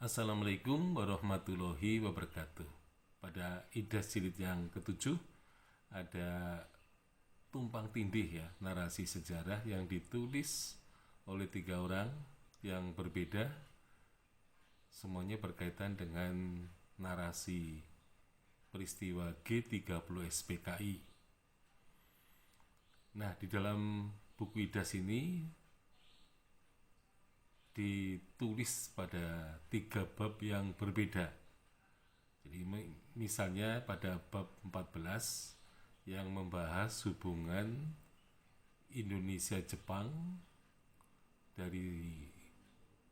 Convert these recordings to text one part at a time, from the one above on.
Assalamualaikum warahmatullahi wabarakatuh. Pada IDAS jilid yang ketujuh ada tumpang tindih ya, narasi sejarah yang ditulis oleh tiga orang yang berbeda, semuanya berkaitan dengan narasi peristiwa G30 SPKI. Nah, di dalam buku IDAS ini ditulis pada tiga bab yang berbeda. Jadi misalnya pada bab 14 yang membahas hubungan Indonesia-Jepang dari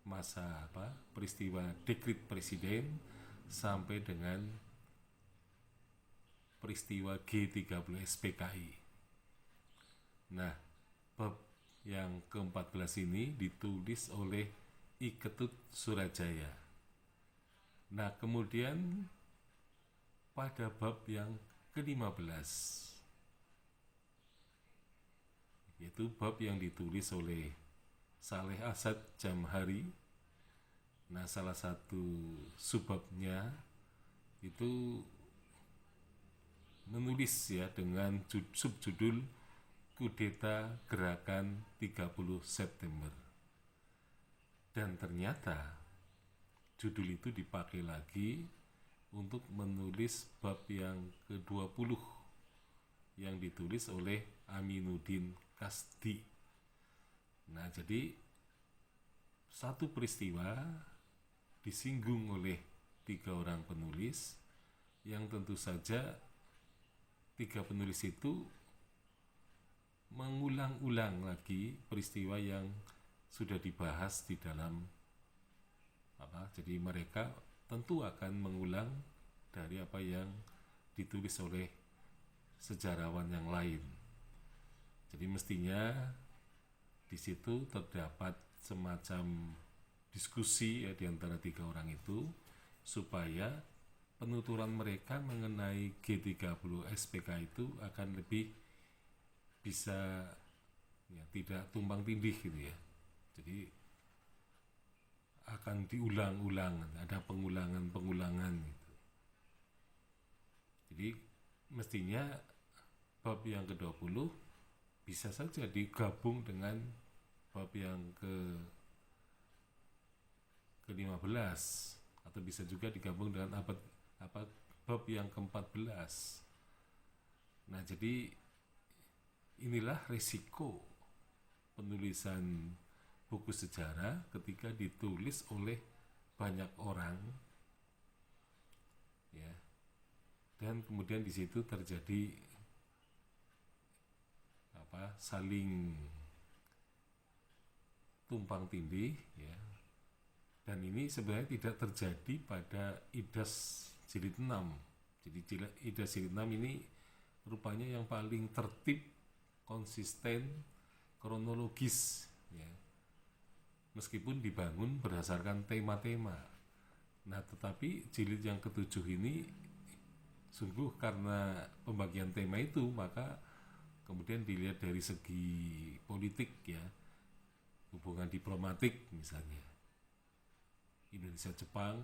masa peristiwa dekrit presiden sampai dengan peristiwa G30 SPKI. Nah, bab yang ke-14 ini ditulis oleh I Ketut Surajaya. Nah, kemudian pada bab yang ke-15, yaitu bab yang ditulis oleh Saleh Asad Jamhari. Nah, salah satu subbabnya itu menulis ya dengan subjudul Kudeta Gerakan 30 September. Dan ternyata judul itu dipakai lagi untuk menulis bab yang ke-20 yang ditulis oleh Aminuddin Kasdi. Nah, jadi satu peristiwa disinggung oleh tiga orang penulis yang tentu saja tiga penulis itu mengulang-ulang lagi peristiwa yang sudah dibahas di dalam jadi mereka tentu akan mengulang dari apa yang ditulis oleh sejarawan yang lain. Jadi mestinya di situ terdapat semacam diskusi ya di antara tiga orang itu supaya penuturan mereka mengenai G30 SPK itu akan lebih bisa ya tidak tumpang tindih gitu ya. Jadi akan diulang-ulang, ada pengulangan gitu. Jadi mestinya bab yang ke-20 bisa saja digabung dengan bab yang ke-15 atau bisa juga digabung dengan bab yang ke-14. Nah, jadi inilah risiko penulisan buku sejarah ketika ditulis oleh banyak orang ya, dan kemudian di situ terjadi saling tumpang tindih ya. Dan ini sebenarnya tidak terjadi pada IDAS jilid 6. Jadi IDAS jilid 6 ini rupanya yang paling tertib, konsisten, kronologis ya. Meskipun dibangun berdasarkan tema-tema. Nah, tetapi jilid yang ke-7 ini sungguh karena pembagian tema itu, maka kemudian dilihat dari segi politik ya, hubungan diplomatik misalnya. Indonesia-Jepang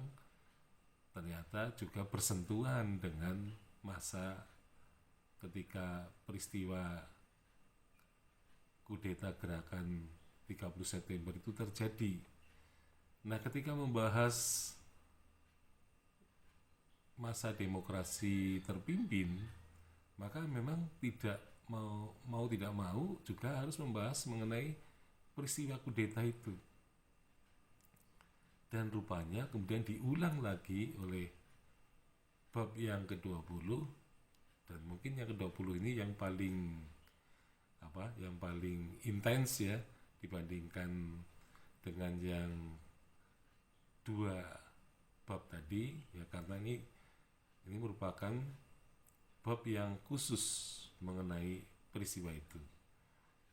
ternyata juga bersentuhan dengan masa ketika peristiwa kudeta gerakan 30 September itu terjadi. Nah, ketika membahas masa demokrasi terpimpin, maka memang tidak mau tidak mau juga harus membahas mengenai peristiwa kudeta itu. Dan rupanya kemudian diulang lagi oleh bab yang ke-20, dan mungkin yang ke-20 ini yang paling intens ya dibandingkan dengan yang dua bab tadi ya, karena ini merupakan bab yang khusus mengenai peristiwa itu.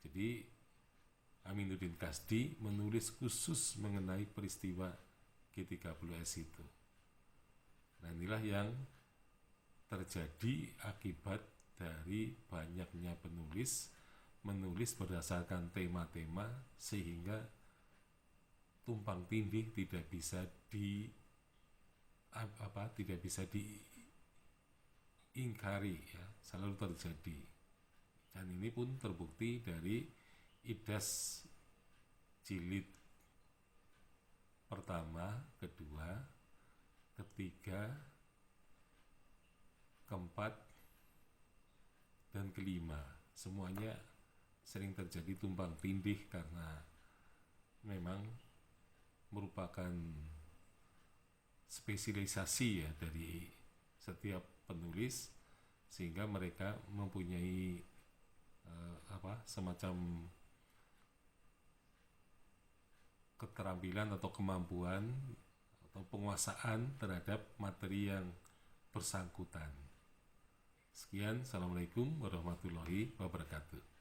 Jadi Aminuddin Kasdi menulis khusus mengenai peristiwa G30S itu. Nah, inilah yang terjadi akibat dari banyaknya penulis menulis berdasarkan tema-tema sehingga tumpang tindih tidak bisa tidak bisa diingkari ya, selalu terjadi. Dan ini pun terbukti dari IDAS jilid pertama, kedua, ketiga, keempat, dan kelima. Semuanya sering terjadi tumpang tindih karena memang merupakan spesialisasi ya dari setiap penulis, sehingga mereka mempunyai semacam keterampilan atau kemampuan atau penguasaan terhadap materi yang bersangkutan. Sekian, Assalamualaikum warahmatullahi wabarakatuh.